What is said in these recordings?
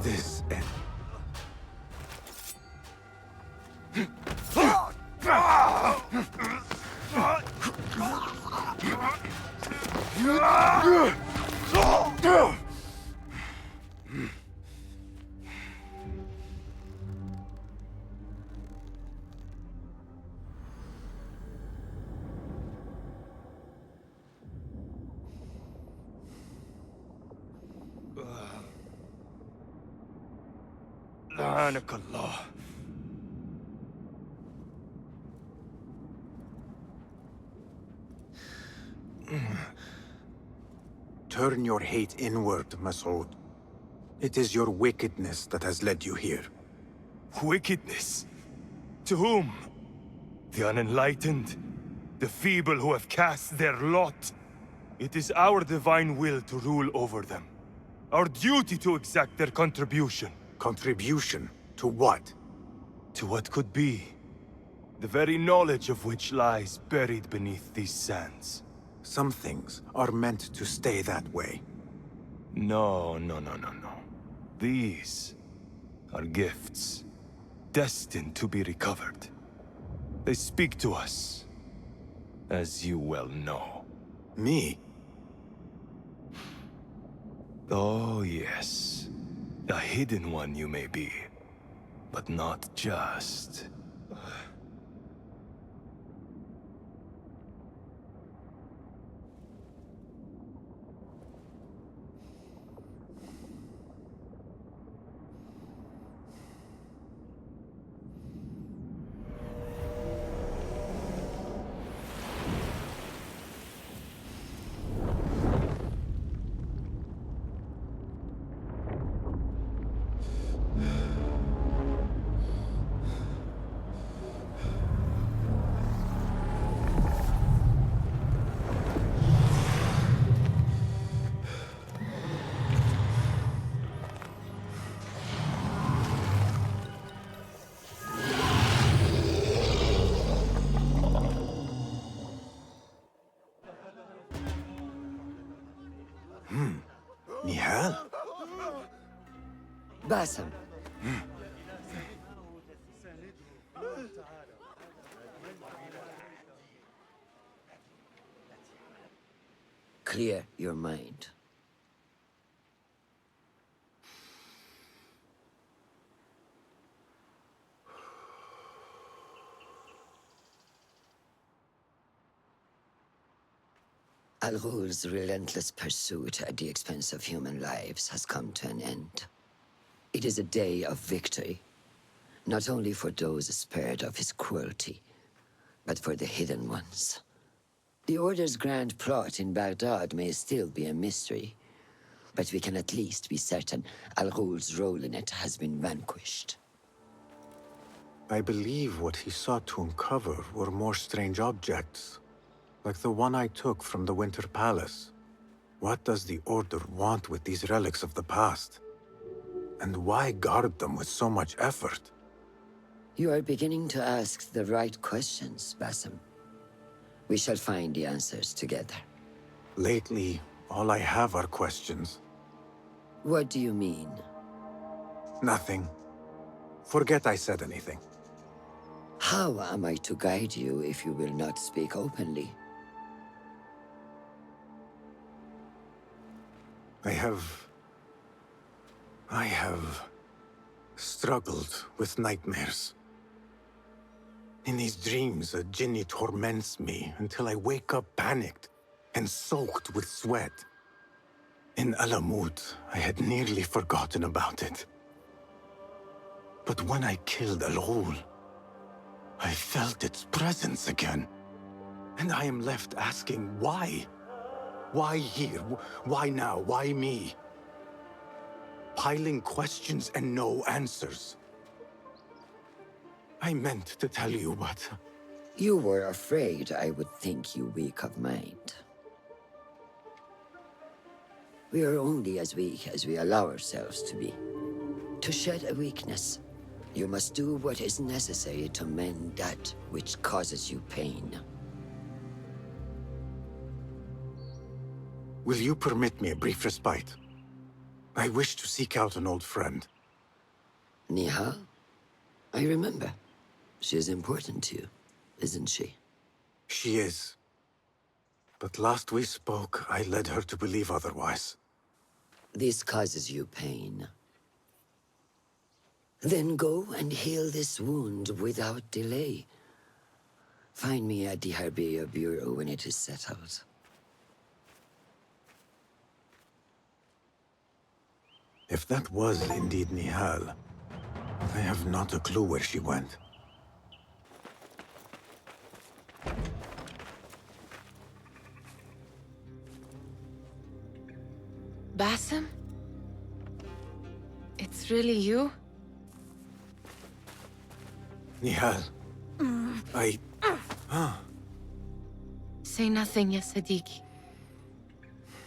this end. لعنك الله. Turn your hate inward, Masood. It is your wickedness that has led you here. Wickedness? To whom? The unenlightened? The feeble who have cast their lot? It is our divine will to rule over them. Our duty to exact their contribution. Contribution? To what? To what could be. The very knowledge of which lies buried beneath these sands. Some things are meant to stay that way. No. These are gifts, destined to be recovered. They speak to us, as you well know. Me? Oh, yes. A hidden one you may be, but not just. Nihal? Basim. Clear your mind. Al-Ghul's relentless pursuit at the expense of human lives has come to an end. It is a day of victory, not only for those spared of his cruelty, but for the hidden ones. The Order's grand plot in Baghdad may still be a mystery, but we can at least be certain Al-Ghul's role in it has been vanquished. I believe what he sought to uncover were more strange objects, like the one I took from the Winter Palace. What does the Order want with these relics of the past? And why guard them with so much effort? You are beginning to ask the right questions, Basim. We shall find the answers together. Lately, all I have are questions. What do you mean? Nothing. Forget I said anything. How am I to guide you if you will not speak openly? I have struggled with nightmares. In these dreams, a jinni torments me until I wake up panicked and soaked with sweat. In Alamut, I had nearly forgotten about it. But when I killed Al-Ghul, I felt its presence again. And I am left asking why? Why here? Why now? Why me? Piling questions and no answers. I meant to tell you, but... You were afraid I would think you weak of mind. We are only as weak as we allow ourselves to be. To shed a weakness, you must do what is necessary to mend that which causes you pain. Will you permit me a brief respite? I wish to seek out an old friend. Nihal? I remember. She is important to you, isn't she? She is. But last we spoke, I led her to believe otherwise. This causes you pain. Then go and heal this wound without delay. Find me at the Harbiya Bureau when it is settled. If that was indeed Nihal, I have not a clue where she went. Basim? It's really you? Nihal. Say nothing, ya Sadiqi.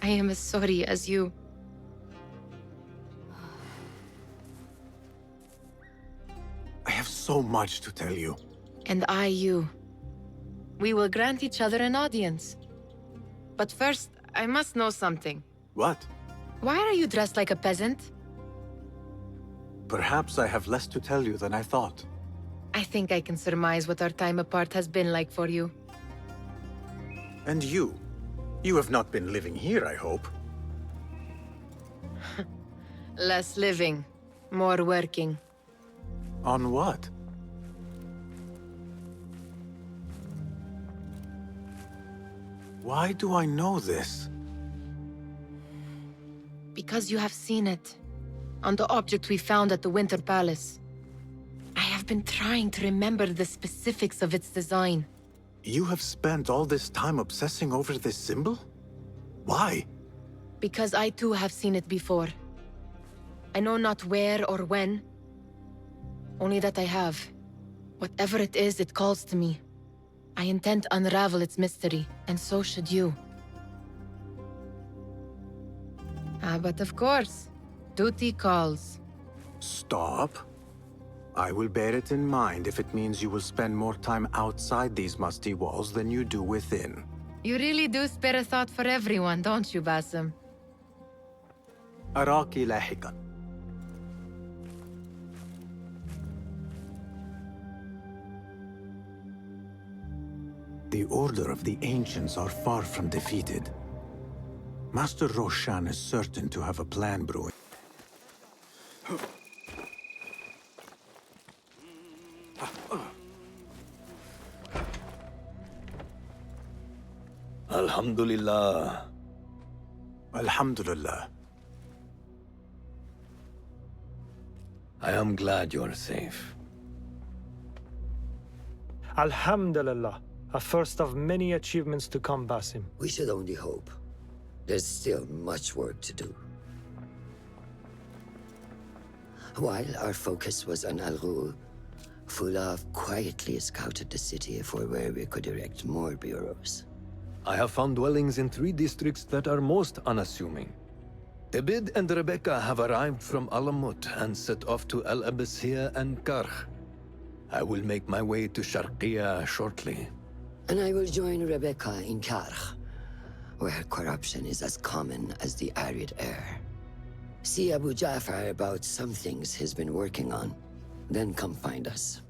I am as sorry as you. I have so much to tell you. And I you. We will grant each other an audience. But first, I must know something. What? Why are you dressed like a peasant? Perhaps I have less to tell you than I thought. I think I can surmise what our time apart has been like for you. And you? You have not been living here, I hope. Less living, more working. On what? Why do I know this? Because you have seen it. On the object we found at the Winter Palace. I have been trying to remember the specifics of its design. You have spent all this time obsessing over this symbol? Why? Because I too have seen it before. I know not where or when. Only that I have. Whatever it is, it calls to me. I intend to unravel its mystery, and so should you. But of course, duty calls. Stop. I will bear it in mind if it means you will spend more time outside these musty walls than you do within. You really do spare a thought for everyone, don't you, Basim? أراك لاحقا. The Order of the Ancients are far from defeated. Master Roshan is certain to have a plan brewing. Alhamdulillah. Alhamdulillah. I am glad you are safe. Alhamdulillah. A first of many achievements to come, Basim. We should only hope. There's still much work to do. While our focus was on Al-Ghul, Fulaf quietly scouted the city for where we could erect more bureaus. I have found dwellings in 3 districts that are most unassuming. Tebid and Rebecca have arrived from Alamut and set off to Al Abyssiya and Karh. I will make my way to Sharqiya shortly. And I will join Rebecca in Karh, where corruption is as common as the arid air. See Abu Ja'far about some things he's been working on. Then come find us.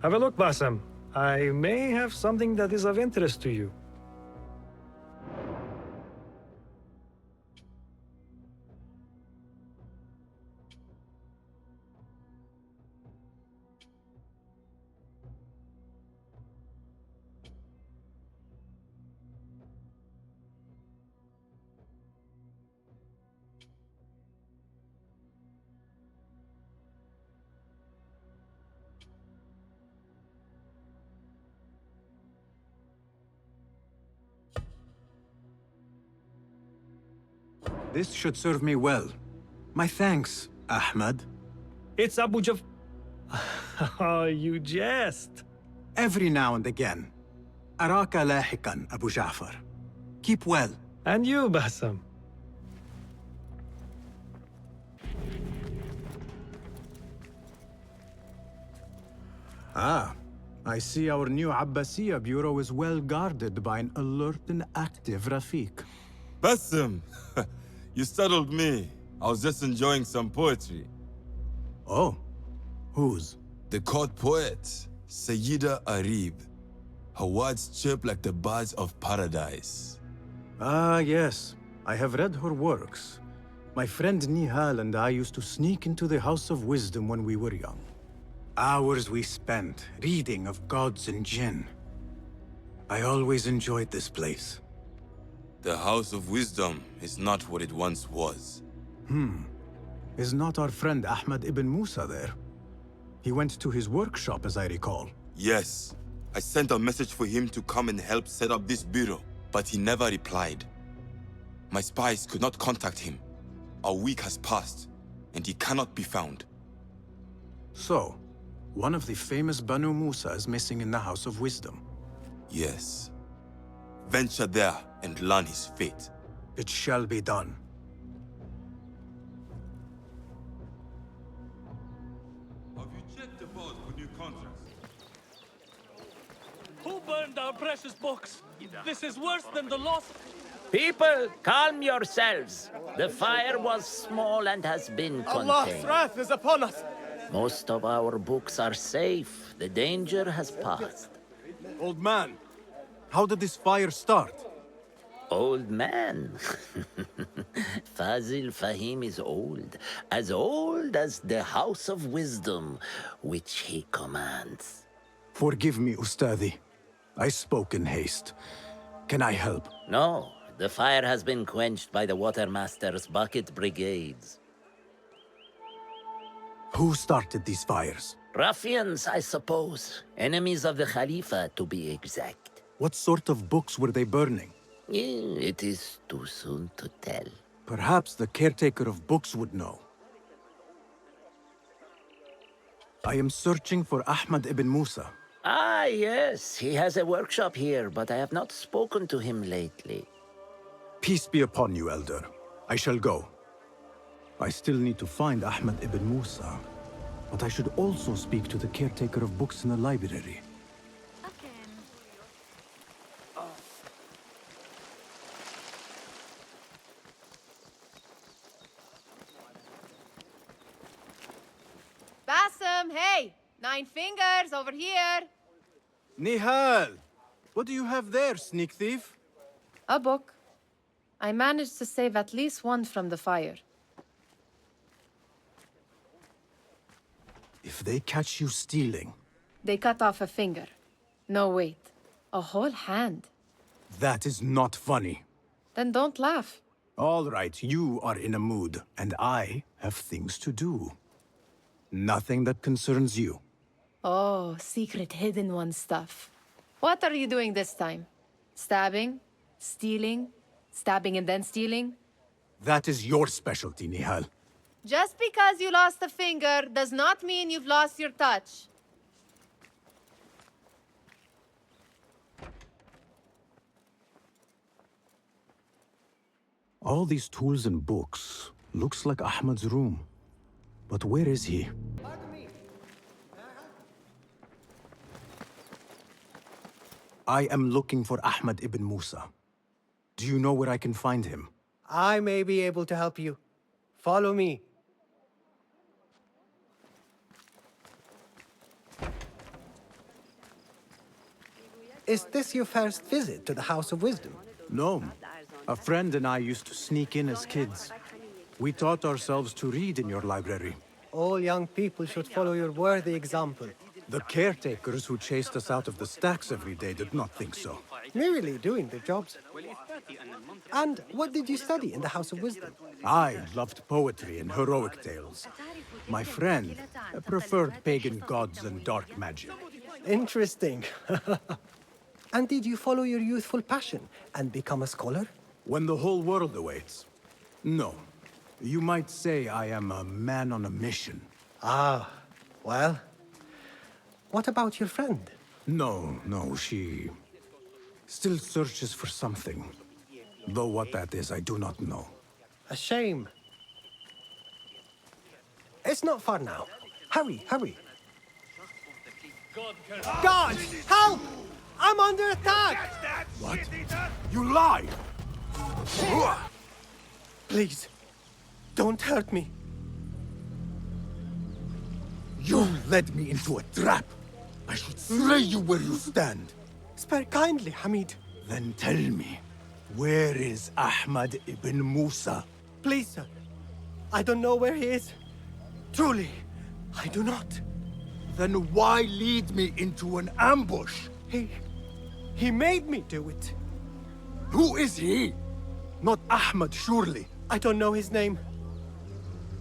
Have a look, Basim. I may have something that is of interest to you. This should serve me well. My thanks, Ahmad. It's Abu Jaf... Oh, you jest. Every now and again. Araka lahikan, Abu Ja'far. Keep well. And you, Basim. Ah, I see our new Abbasiya bureau is well guarded by an alert and active Rafiq. Basim, you startled me. I was just enjoying some poetry. Oh, whose? The court poet, Sayyida Arib. Her words chirp like the birds of paradise. Ah, yes. I have read her works. My friend Nihal and I used to sneak into the House of Wisdom when we were young. Hours we spent reading of gods and jinn. I always enjoyed this place. The House of Wisdom is not what it once was. Is not our friend Ahmad ibn Musa there? He went to his workshop, as I recall. Yes, I sent a message for him to come and help set up this bureau, but he never replied. My spies could not contact him. A week has passed, and he cannot be found. So, one of the famous Banu Musa is missing in the House of Wisdom. Yes. Venture there and learn his fate. It shall be done. Have you checked the vault for new contracts? Who burned our precious books? This is worse than the loss. People, calm yourselves. The fire was small and has been contained. wrath is upon us. Most of our books are safe. The danger has passed. Old man, how did this fire start? Old man. Fazil Fahim is old as the House of Wisdom, which he commands. Forgive me, Ustadi. I spoke in haste. Can I help? No, the fire has been quenched by the Watermaster's bucket brigades. Who started these fires? Ruffians, I suppose. Enemies of the Khalifa, to be exact. What sort of books were they burning? It is too soon to tell. Perhaps the caretaker of books would know. I am searching for Ahmad ibn Musa. Ah, yes, he has a workshop here, but I have not spoken to him lately. Peace be upon you, Elder. I shall go. I still need to find Ahmad ibn Musa, but I should also speak to the caretaker of books in the library. Basim, hey! 9 fingers over here! Nihal! What do you have there, sneak thief? A book. I managed to save at least one from the fire. If they catch you stealing, They cut off a finger. No, wait. A whole hand. that is not funny. Then don't laugh. All right, you are in a mood, and I have things to do. Nothing that concerns you. Oh, secret hidden one stuff. What are you doing this time? Stabbing? Stealing? Stabbing and then stealing? That is your specialty, Nihal. Just because you lost a finger does not mean you've lost your touch. All these tools and books looks like Ahmad's room. But where is he? I am looking for Ahmad ibn Musa. Do you know where I can find him? I may be able to help you. Follow me. Is this your first visit to the House of Wisdom? No. A friend and I used to sneak in as kids. We taught ourselves to read in your library. All young people should follow your worthy example. The caretakers who chased us out of the stacks every day did not think so. Merely doing their jobs. And what did you study in the House of Wisdom? I loved poetry and heroic tales. My friend preferred pagan gods and dark magic. Interesting. And did you follow your youthful passion and become a scholar? When the whole world awaits. No. You might say I am a man on a mission. Ah, well. What about your friend? No, she still searches for something. Though what that is, I do not know. A shame. It's not far now. Hurry, hurry. God, help! I'm under attack! What? You lie! Please, don't hurt me. You led me into a trap. I should slay you where you stand. Spare kindly, Hamid. Then tell me, where is Ahmad ibn Musa? Please, sir. I don't know where he is. Truly, I do not. Then why lead me into an ambush? He made me do it. Who is he? Not Ahmad, surely. I don't know his name.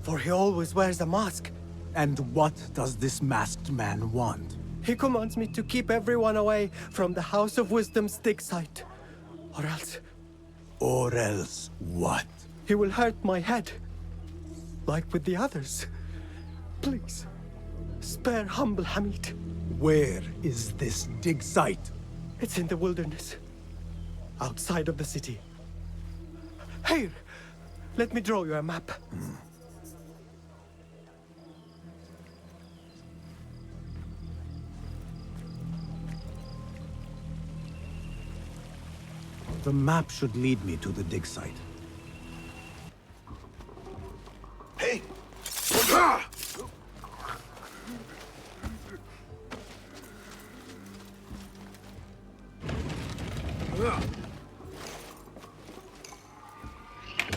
For he always wears a mask. And what does this masked man want? He commands me to keep everyone away from the House of Wisdom's dig site. Or else... Or else what? He will hurt my head. Like with the others. Please, spare humble Hamid. Where is this dig site? It's in the wilderness. Outside of the city. Here, let me draw you a map. The map should lead me to the dig site. Hey!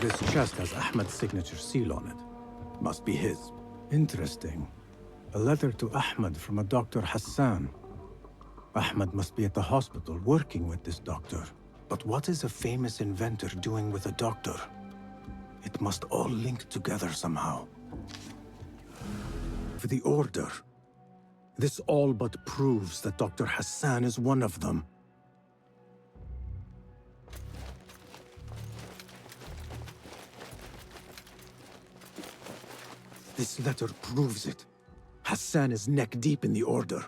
This chest has Ahmad's signature seal on it. Must be his. Interesting. A letter to Ahmad from a Dr. Hassan. Ahmad must be at the hospital working with this doctor. But what is a famous inventor doing with a doctor? It must all link together somehow. For the Order. This all but proves that Dr. Hassan is one of them. This letter proves it. Hassan is neck deep in the Order.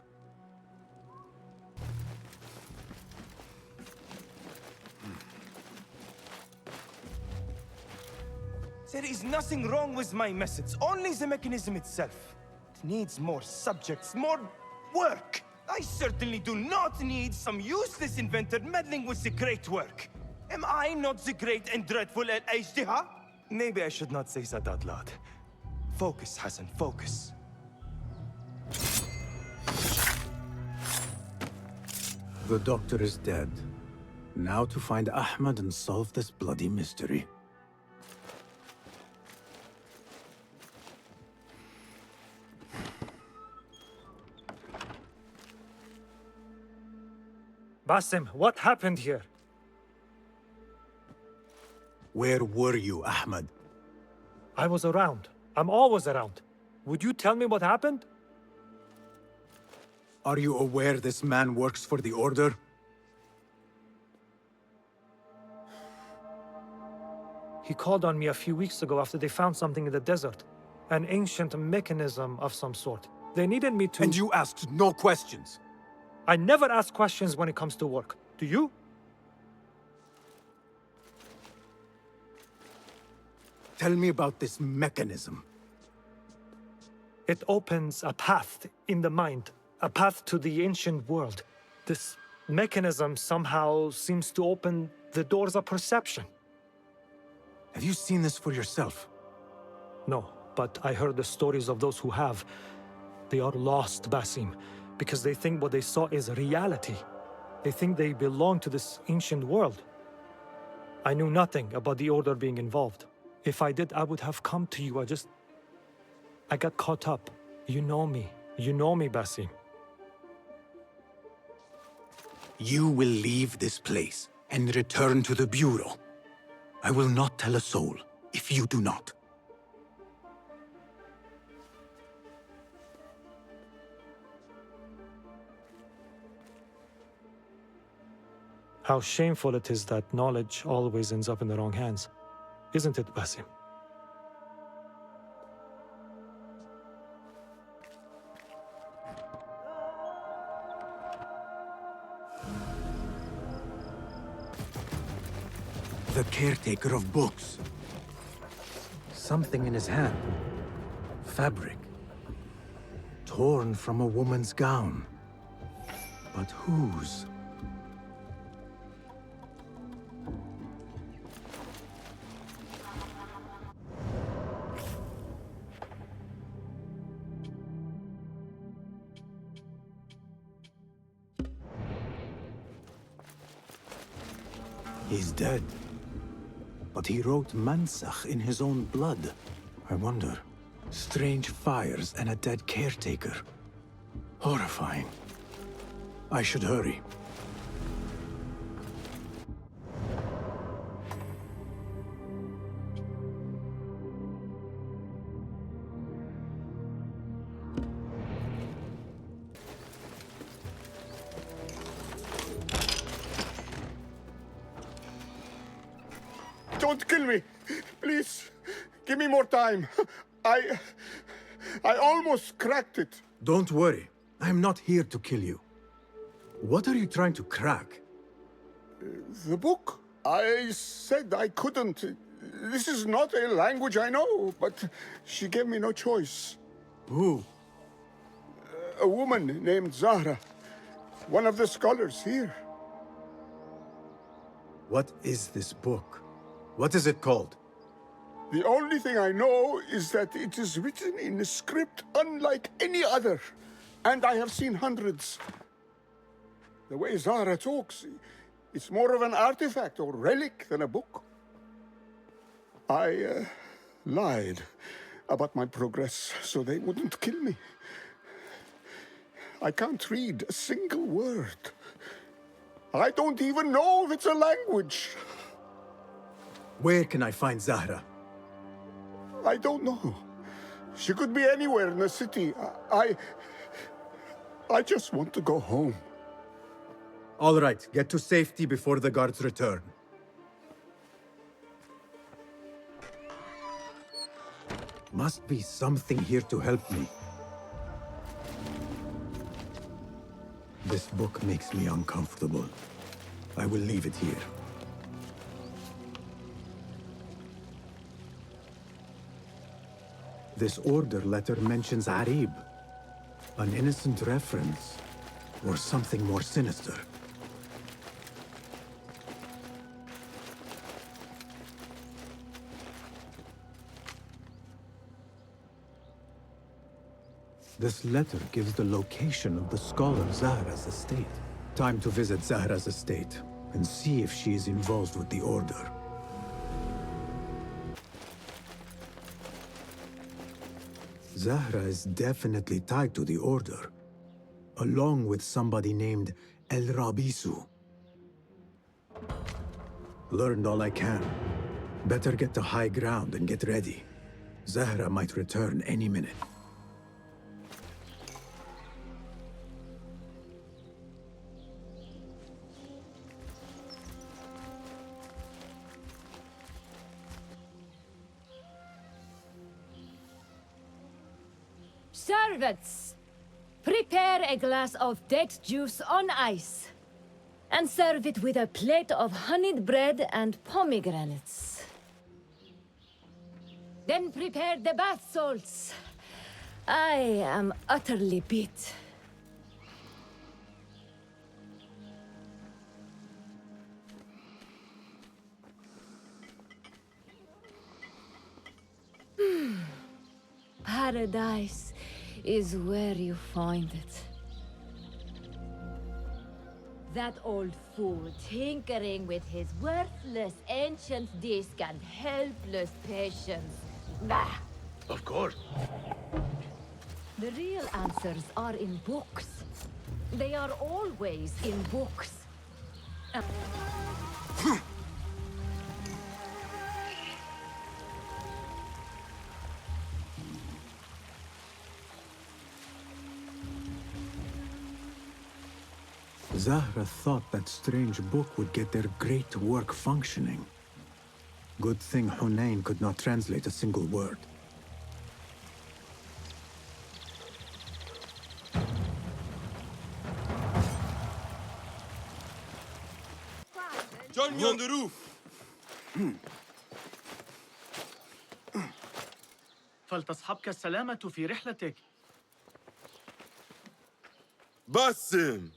There is nothing wrong with my message, only the mechanism itself. It needs more subjects, more work. I certainly do not need some useless inventor meddling with the great work. Am I not the great and dreadful Al-Ajdiha? Maybe I should not say that out loud. Focus, Hassan, focus. The doctor is dead. Now to find Ahmad and solve this bloody mystery. Basim, what happened here? Where were you, Ahmad? I was around. I'm always around. Would you tell me what happened? Are you aware this man works for the Order? He called on me a few weeks ago after they found something in the desert. An ancient mechanism of some sort. They needed me to... And you asked no questions? I never ask questions when it comes to work. Do you? Tell me about this mechanism. It opens a path in the mind, a path to the ancient world. This mechanism somehow seems to open the doors of perception. Have you seen this for yourself? No, but I heard the stories of those who have. They are lost, Basim, because they think what they saw is reality. They think they belong to this ancient world. I knew nothing about the Order being involved. If I did, I would have come to you. I got caught up. You know me. You know me, Basim. You will leave this place and return to the Bureau. I will not tell a soul if you do not. How shameful it is that knowledge always ends up in the wrong hands. Isn't it, Basim? The caretaker of books. Something in his hand. Fabric. Torn from a woman's gown. But whose? He's dead. But he wrote Mansach in his own blood. I wonder. Strange fires and a dead caretaker. Horrifying. I should hurry. Don't kill me! Please, give me more time. I almost cracked it. Don't worry. I'm not here to kill you. What are you trying to crack? The book? I said I couldn't. This is not a language I know, but she gave me no choice. Who? A woman named Zahra. One of the scholars here. What is this book? What is it called? The only thing I know is that it is written in a script unlike any other. And I have seen hundreds. The way Zahra talks, it's more of an artifact or relic than a book. I lied about my progress so they wouldn't kill me. I can't read a single word. I don't even know if it's a language. Where can I find Zahra? I don't know. She could be anywhere in the city. I just want to go home. All right, get to safety before the guards return. Must be something here to help me. This book makes me uncomfortable. I will leave it here. This order letter mentions Arib. An innocent reference, or something more sinister. This letter gives the location of the scholar Zahra's estate. Time to visit Zahra's estate and see if she is involved with the order. Zahra is definitely tied to the order, along with somebody named El Rabisu. Learned all I can. Better get to high ground and get ready. Zahra might return any minute. Servants, prepare a glass of date juice on ice, and serve it with a plate of honeyed bread and pomegranates. Then prepare the bath salts. I am utterly beat. Paradise is where you find it. That old fool tinkering with his worthless ancient disc and helpless patience. Bah! Of course. The real answers are in books. They are always in books. Zahra thought that strange book would get their great work functioning. Good thing Hunain could not translate a single word. Join me on the roof! فلتصحبك السلامة في رحلتك. Basim!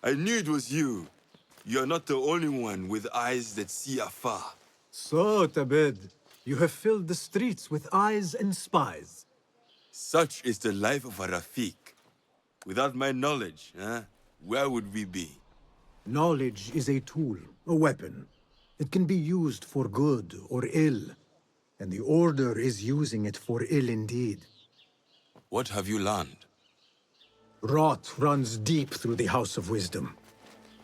I knew it was you. You're not the only one with eyes that see afar. So, Tabid, you have filled the streets with eyes and spies. Such is the life of a Rafiq. Without my knowledge, where would we be? Knowledge is a tool, a weapon. It can be used for good or ill, and the Order is using it for ill indeed. What have you learned? Rot runs deep through the House of Wisdom.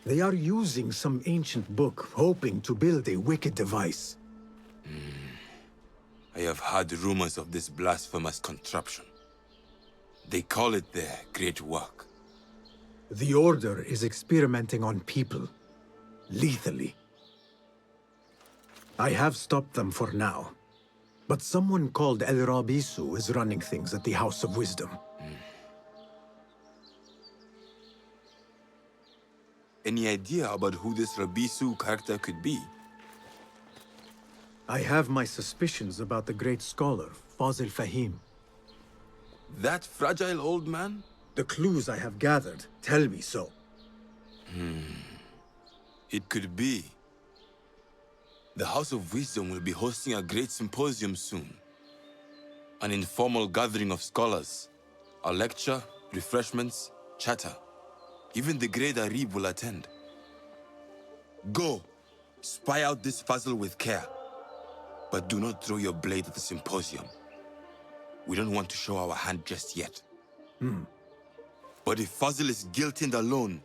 They are using some ancient book, hoping to build a wicked device. I have heard rumors of this blasphemous contraption. They call it their great work. The Order is experimenting on people, lethally. I have stopped them for now, but someone called El Rabisu is running things at the House of Wisdom. Any idea about who this Rabisu character could be? I have my suspicions about the great scholar, Fazil Fahim. That fragile old man? The clues I have gathered tell me so. It could be. The House of Wisdom will be hosting a great symposium soon. An informal gathering of scholars. A lecture, refreshments, chatter. Even the great Arib will attend. Go, spy out this puzzle with care. But do not throw your blade at the symposium. We don't want to show our hand just yet. But if Fazil is guilty and alone,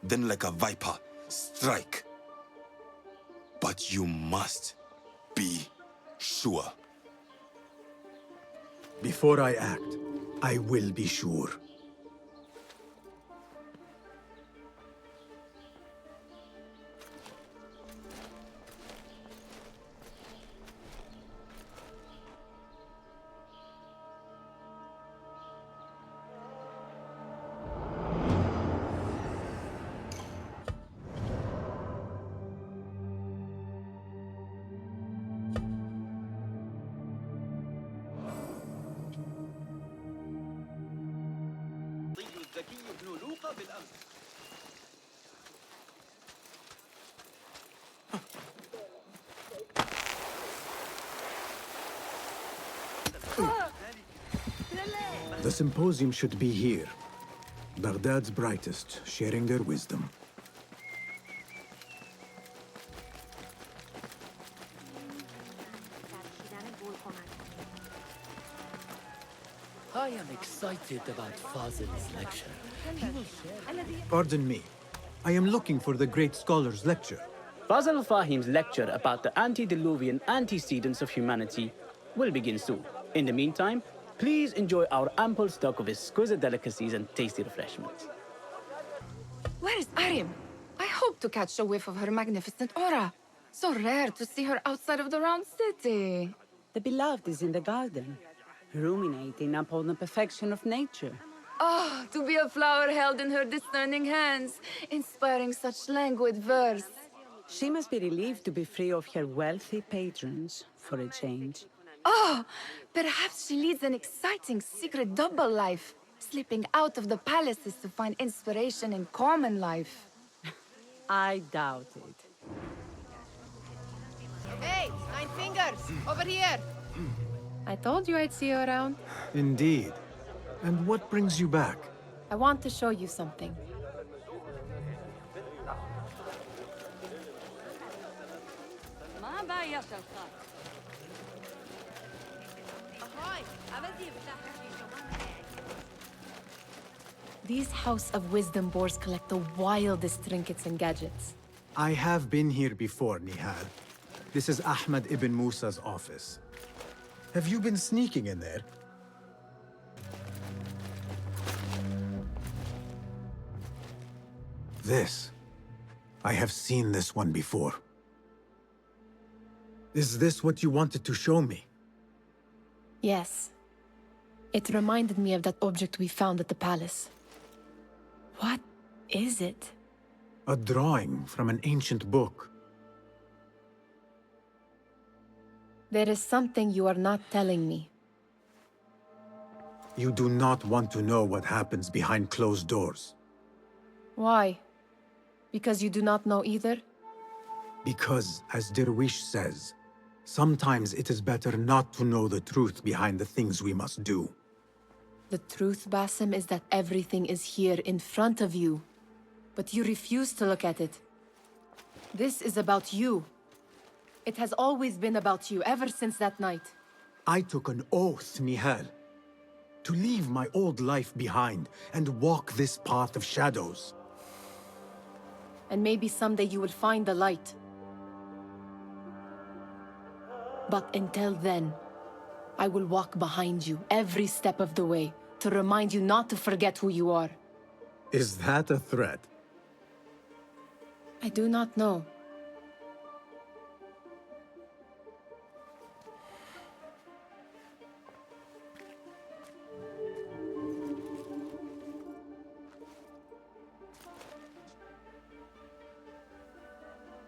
then like a viper, strike. But you must be sure. Before I act, I will be sure. The symposium should be here. Baghdad's brightest, sharing their wisdom. I am excited about Fazil's lecture. Pardon me. I am looking for the great scholar's lecture. Fazil Fahim's lecture about the antediluvian antecedents of humanity will begin soon. In the meantime, please enjoy our ample stock of exquisite delicacies and tasty refreshments. Where is Arim? I hope to catch a whiff of her magnificent aura. So rare to see her outside of the round city. The beloved is in the garden, ruminating upon the perfection of nature. Oh, to be a flower held in her discerning hands, inspiring such languid verse. She must be relieved to be free of her wealthy patrons, for a change. Oh, perhaps she leads an exciting secret double life, slipping out of the palaces to find inspiration in common life. I doubt it. Hey, Nine Fingers, over here! I told you I'd see you around. Indeed. And what brings you back? I want to show you something. These House of Wisdom boars collect the wildest trinkets and gadgets. I have been here before, Nihal. This is Ahmed ibn Musa's office. Have you been sneaking in there? This. I have seen this one before. Is this what you wanted to show me? Yes. It reminded me of that object we found at the palace. What is it? A drawing from an ancient book. There is something you are not telling me. You do not want to know what happens behind closed doors. Why? Because you do not know either? Because, as Derwish says, sometimes it is better not to know the truth behind the things we must do. The truth, Basim, is that everything is here in front of you. But you refuse to look at it. This is about you. It has always been about you, ever since that night. I took an oath, Nihal, to leave my old life behind and walk this path of shadows. And maybe someday you will find the light. But until then, I will walk behind you every step of the way to remind you not to forget who you are. Is that a threat? I do not know.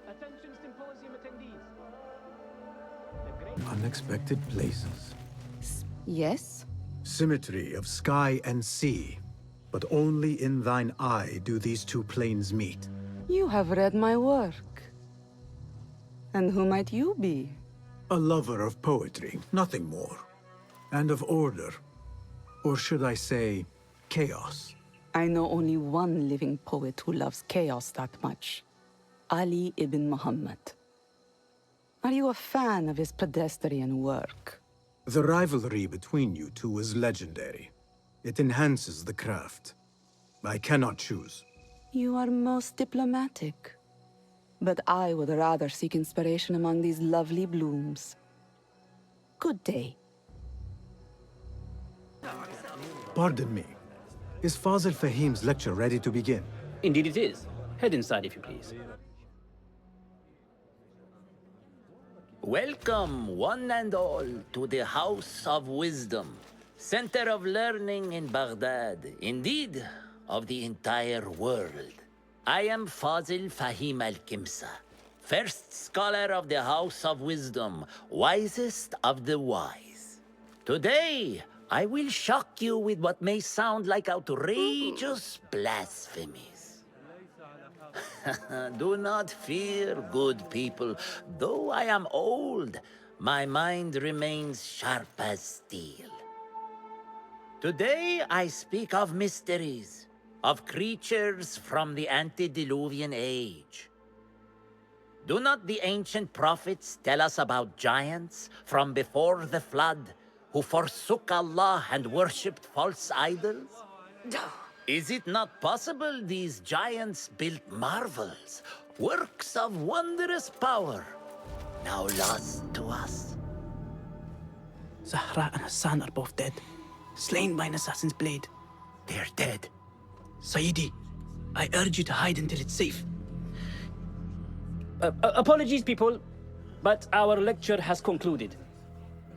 Attention symposium attendees. Unexpected places. Yes? Symmetry of sky and sea. But only in thine eye do these two planes meet. You have read my work. And who might you be? A lover of poetry, nothing more. And of order. Or should I say, chaos. I know only one living poet who loves chaos that much. Ali ibn Muhammad. Are you a fan of his pedestrian work? The rivalry between you two is legendary. It enhances the craft. I cannot choose. You are most diplomatic. But I would rather seek inspiration among these lovely blooms. Good day. Pardon me. Is Fazil Fahim's lecture ready to begin? Indeed it is. Head inside if you please. Welcome, one and all, to the House of Wisdom, center of learning in Baghdad, indeed, of the entire world. I am Fazil Fahim al-Kimsa, first scholar of the House of Wisdom, wisest of the wise. Today, I will shock you with what may sound like outrageous blasphemies. Do not fear, good people. Though I am old, my mind remains sharp as steel. Today I speak of mysteries, of creatures from the antediluvian age. Do not the ancient prophets tell us about giants from before the flood who forsook Allah and worshipped false idols? Is it not possible these giants built marvels, works of wondrous power, now lost to us? Zahra and Hassan are both dead, slain by an assassin's blade. They're dead. Sayyidi, I urge you to hide until it's safe. Apologies, people, but our lecture has concluded.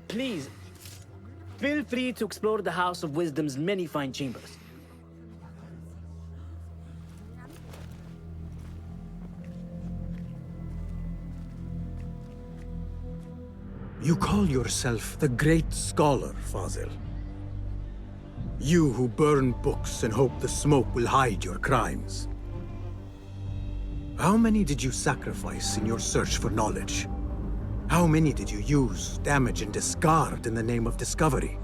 Please, feel free to explore the House of Wisdom's many fine chambers. You call yourself the great scholar, Fazil. You who burn books and hope the smoke will hide your crimes. How many did you sacrifice in your search for knowledge? How many did you use, damage, and discard in the name of discovery?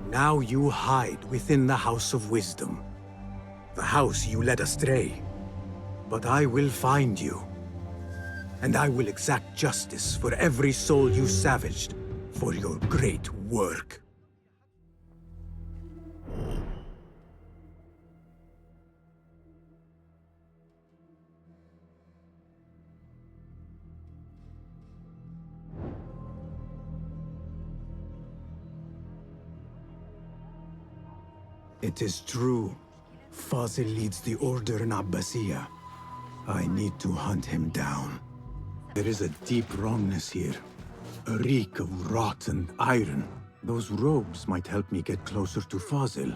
Now you hide within the House of Wisdom. The house you led astray. But I will find you. And I will exact justice for every soul you savaged for your great work. It is true. Fazil leads the Order in Abbasiyah. I need to hunt him down. There is a deep wrongness here. A reek of rot and iron. Those robes might help me get closer to Fazil.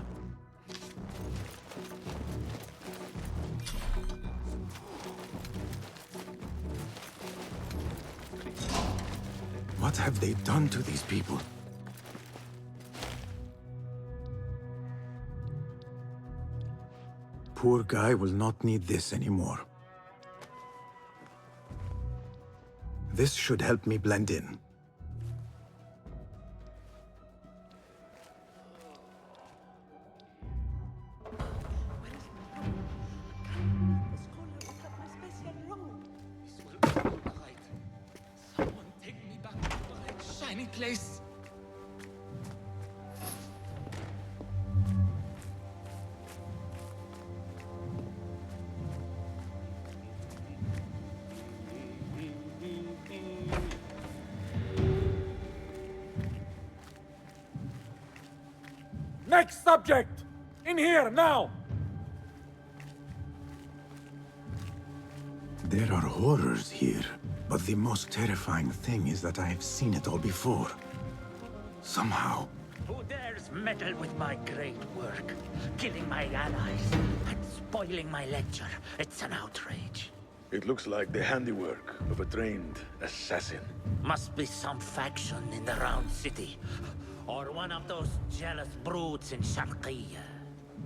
What have they done to these people? Poor guy will not need this anymore. This should help me blend in. Any place. Next subject! In here, now! There are horrors here, but the most terrifying thing is that I have seen it all before. Somehow. Who dares meddle with my great work? Killing my allies and spoiling my lecture. It's an outrage. It looks like the handiwork of a trained assassin. Must be some faction in the Round City. Or one of those jealous brutes in Sharqiyya.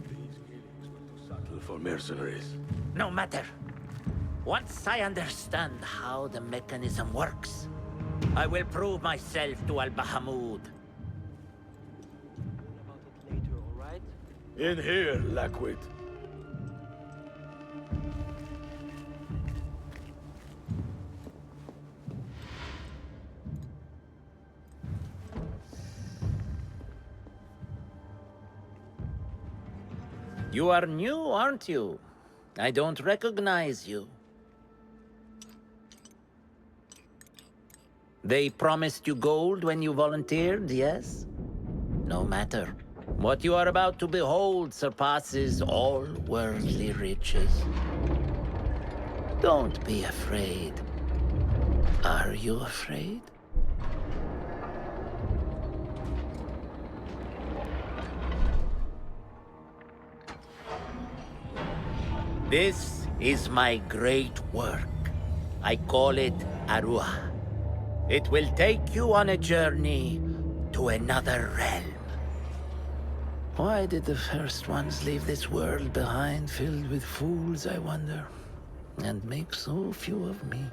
These killings were too subtle for mercenaries. No matter. Once I understand how the mechanism works, I will prove myself to Al-Bahamud. In here, Lackwit. You are new, aren't you? I don't recognize you. They promised you gold when you volunteered, yes? No matter. What you are about to behold surpasses all worldly riches. Don't be afraid. Are you afraid? This is my great work. I call it Arua. It will take you on a journey to another realm. Why did the first ones leave this world behind, filled with fools, I wonder, and make so few of me?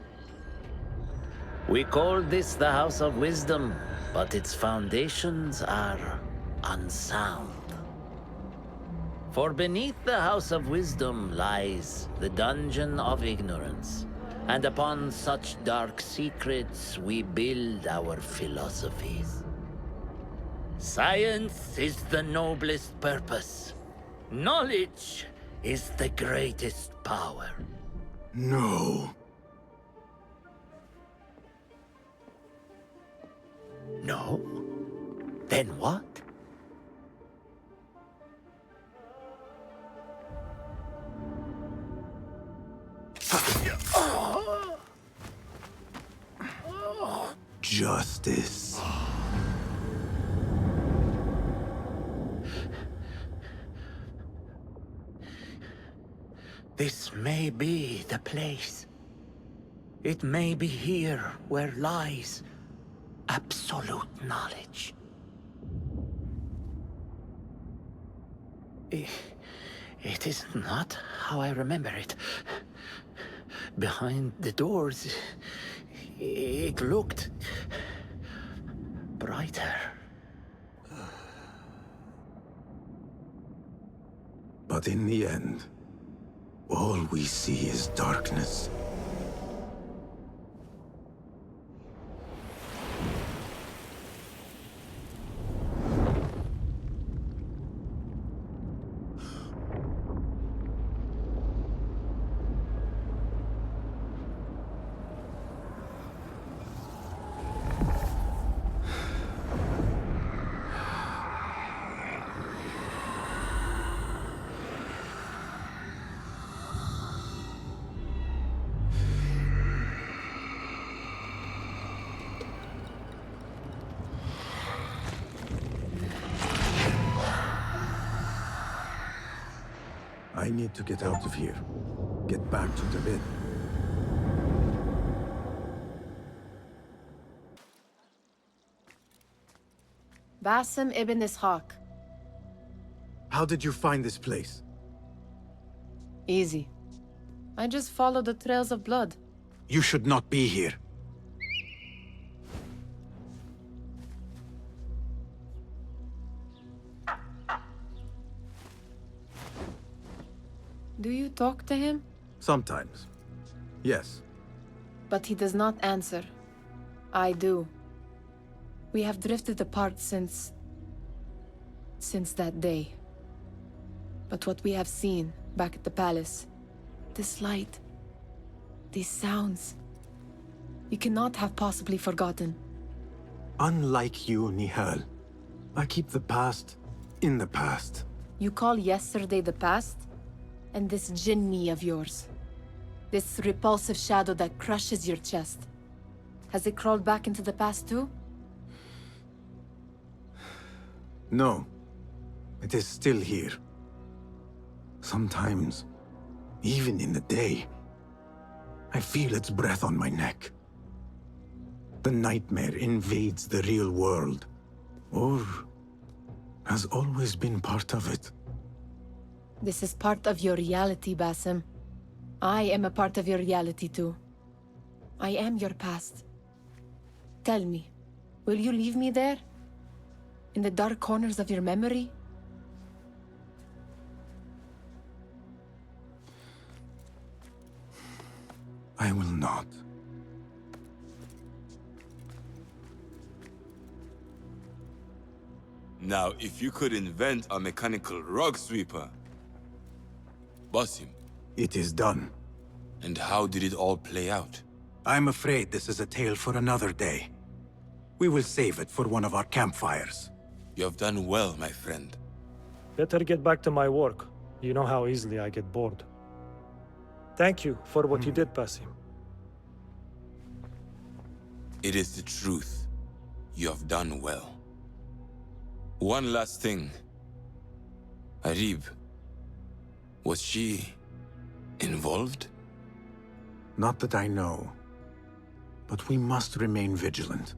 We call this the House of Wisdom, but its foundations are unsound. For beneath the House of Wisdom lies the Dungeon of Ignorance, and upon such dark secrets we build our philosophies. Science is the noblest purpose. Knowledge is the greatest power. No. No? Then what? Justice. This may be the place. It may be here where lies absolute knowledge. It is not how I remember it. Behind the doors, it looked brighter. But in the end, all we see is darkness. I need to get out of here. Get back to the bed. Basim ibn Ishaq. How did you find this place? Easy. I just followed the trails of blood. You should not be here. Do you talk to him? Sometimes. Yes. But he does not answer. I do. We have drifted apart since that day. But what we have seen back at the palace, this light, these sounds, you cannot have possibly forgotten. Unlike you, Nihal, I keep the past in the past. You call yesterday the past? And this jinni of yours, this repulsive shadow that crushes your chest, has it crawled back into the past too? No, it is still here. Sometimes, even in the day, I feel its breath on my neck. The nightmare invades the real world, or has always been part of it. This is part of your reality, Basim. I am a part of your reality too. I am your past. Tell me, will you leave me there? In the dark corners of your memory? I will not. Now, if you could invent a mechanical rug sweeper, Basim. It is done. And how did it all play out? I'm afraid this is a tale for another day. We will save it for one of our campfires. You have done well, my friend. Better get back to my work. You know how easily I get bored. Thank you for what you did, Basim. It is the truth. You have done well. One last thing. Arib, was she involved? Not that I know. But we must remain vigilant.